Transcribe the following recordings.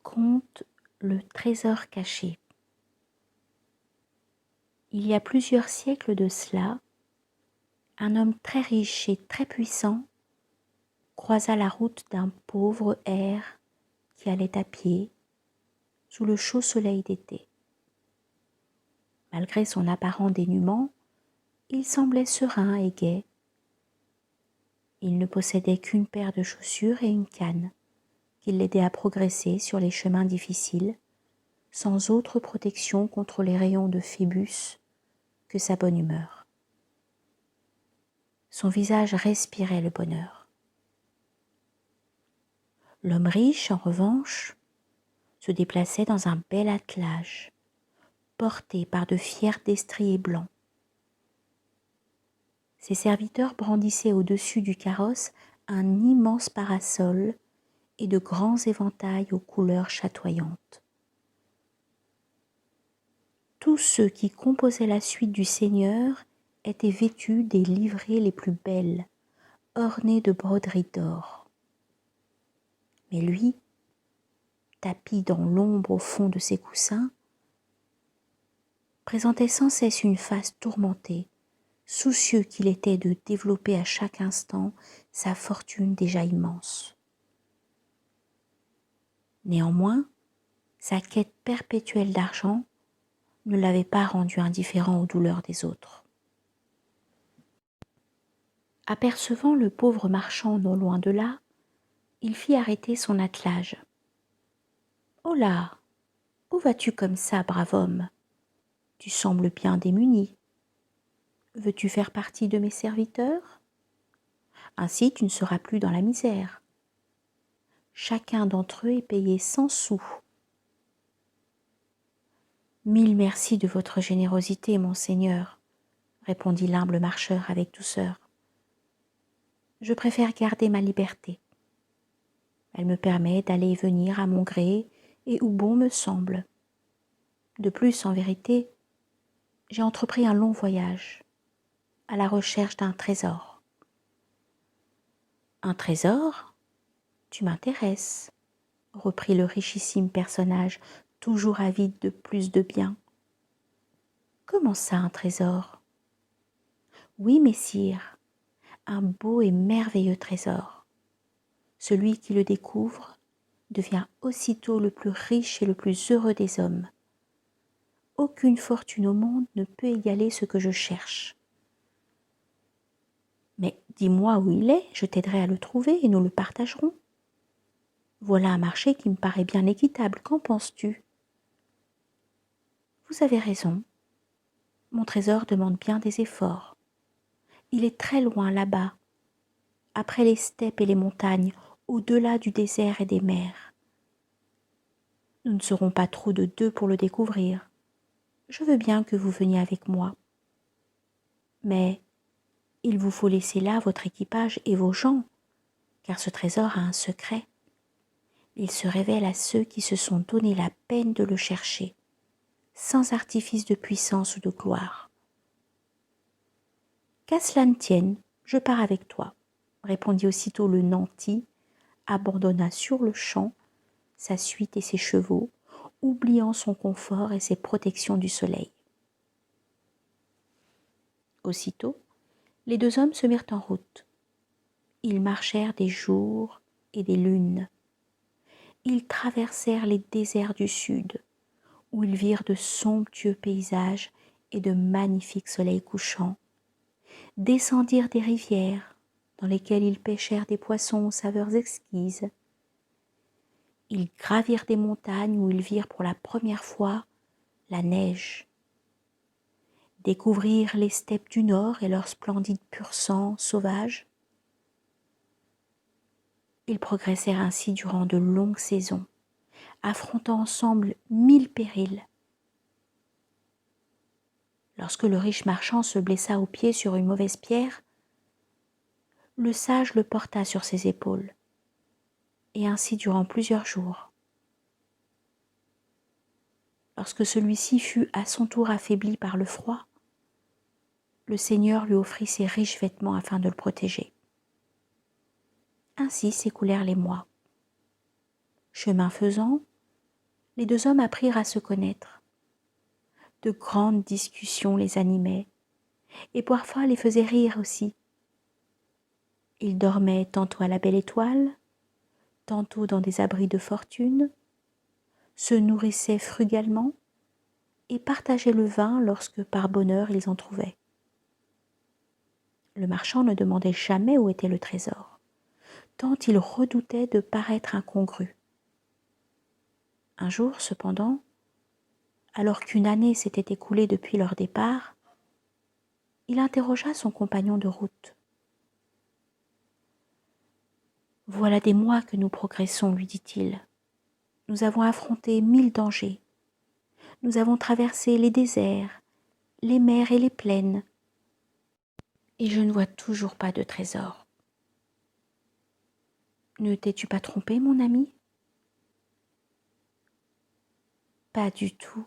Conte le trésor caché. Il y a plusieurs siècles de cela, un homme très riche et très puissant croisa la route d'un pauvre hère qui allait à pied sous le chaud soleil d'été. Malgré son apparent dénuement, il semblait serein et gai. Il ne possédait qu'une paire de chaussures et une canne qui l'aidaient à progresser sur les chemins difficiles, sans autre protection contre les rayons de Phébus que sa bonne humeur. Son visage respirait le bonheur. L'homme riche, en revanche, se déplaçait dans un bel attelage, porté par de fiers destriers blancs. Ses serviteurs brandissaient au-dessus du carrosse un immense parasol et de grands éventails aux couleurs chatoyantes. Tous ceux qui composaient la suite du Seigneur étaient vêtus des livrées les plus belles, ornées de broderies d'or. Mais lui, tapi dans l'ombre au fond de ses coussins, présentait sans cesse une face tourmentée, soucieux qu'il était de développer à chaque instant sa fortune déjà immense. Néanmoins, sa quête perpétuelle d'argent ne l'avait pas rendu indifférent aux douleurs des autres. Apercevant le pauvre marchand non loin de là, il fit arrêter son attelage. « Holà, où vas-tu comme ça, brave homme ? Tu sembles bien démuni. Veux-tu faire partie de mes serviteurs ? Ainsi tu ne seras plus dans la misère. Chacun d'entre eux est payé 100 sous. » « Mille merci de votre générosité, monseigneur, » répondit l'humble marcheur avec douceur. « Je préfère garder ma liberté. Elle me permet d'aller et venir à mon gré et où bon me semble. De plus, en vérité, j'ai entrepris un long voyage à la recherche d'un trésor. » « Un trésor ? Tu m'intéresses, » reprit le richissime personnage, toujours avide de plus de biens. « Comment ça, un trésor ? » ?»« Oui, messire, un beau et merveilleux trésor. Celui qui le découvre devient aussitôt le plus riche et le plus heureux des hommes. Aucune fortune au monde ne peut égaler ce que je cherche. Mais dis-moi où il est, je t'aiderai à le trouver et nous le partagerons. Voilà un marché qui me paraît bien équitable, qu'en penses-tu ? Vous avez raison. Mon trésor demande bien des efforts. Il est très loin là-bas, après les steppes et les montagnes, au-delà du désert et des mers. Nous ne serons pas trop de deux pour le découvrir. Je veux bien que vous veniez avec moi. Mais il vous faut laisser là votre équipage et vos gens, car ce trésor a un secret. Il se révèle à ceux qui se sont donné la peine de le chercher, sans artifice de puissance ou de gloire. « Qu'à cela ne tienne, je pars avec toi, » répondit aussitôt le nanti, abandonna sur-le-champ sa suite et ses chevaux, oubliant son confort et ses protections du soleil. Aussitôt, les deux hommes se mirent en route. Ils marchèrent des jours et des lunes. Ils traversèrent les déserts du sud, où ils virent de somptueux paysages et de magnifiques soleils couchants, descendirent des rivières dans lesquelles ils pêchèrent des poissons aux saveurs exquises. Ils gravirent des montagnes où ils virent pour la première fois la neige, découvrirent les steppes du nord et leur splendide pur-sang sauvage. Ils progressèrent ainsi durant de longues saisons, affrontant ensemble 1000 périls. Lorsque le riche marchand se blessa au pied sur une mauvaise pierre, le sage le porta sur ses épaules, et ainsi durant plusieurs jours. Lorsque celui-ci fut à son tour affaibli par le froid, le Seigneur lui offrit ses riches vêtements afin de le protéger. Ainsi s'écoulèrent les mois. Chemin faisant, Les deux hommes apprirent à se connaître. De grandes discussions les animaient, et parfois les faisaient rire aussi. Ils dormaient tantôt à la belle étoile, tantôt dans des abris de fortune, se nourrissaient frugalement et partageaient le vin lorsque par bonheur ils en trouvaient. Le marchand ne demandait jamais où était le trésor, tant il redoutait de paraître incongru. Un jour, cependant, alors qu'une année s'était écoulée depuis leur départ, il interrogea son compagnon de route. « Voilà des mois que nous progressons, lui dit-il. Nous avons affronté 1000 dangers. Nous avons traversé les déserts, les mers et les plaines. Et je ne vois toujours pas de trésor. Ne t'es-tu pas trompé, mon ami ? Pas du tout.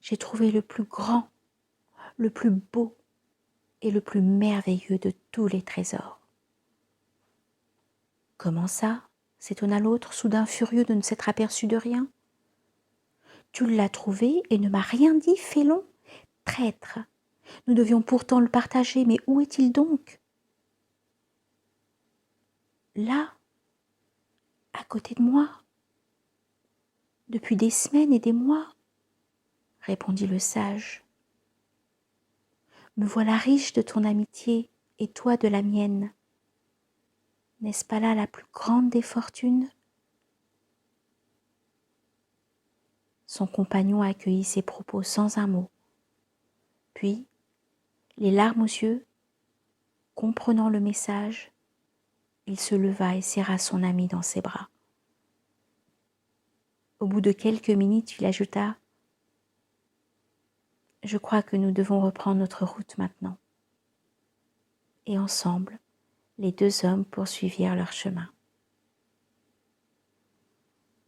J'ai trouvé le plus grand, le plus beau et le plus merveilleux de tous les trésors. Comment ça ? S'étonna l'autre, soudain furieux de ne s'être aperçu de rien. Tu l'as trouvé et ne m'as rien dit, félon, traître. Nous devions pourtant le partager, mais où est-il donc ? Là, à côté de moi, depuis des semaines et des mois, répondit le sage. Me voilà riche de ton amitié et toi de la mienne. N'est-ce pas là la plus grande des fortunes ? Son compagnon accueillit ces propos sans un mot. Puis, les larmes aux yeux, comprenant le message, il se leva et serra son ami dans ses bras. Au bout de quelques minutes, il ajouta : « Je crois que nous devons reprendre notre route maintenant. » Et ensemble, les deux hommes poursuivirent leur chemin.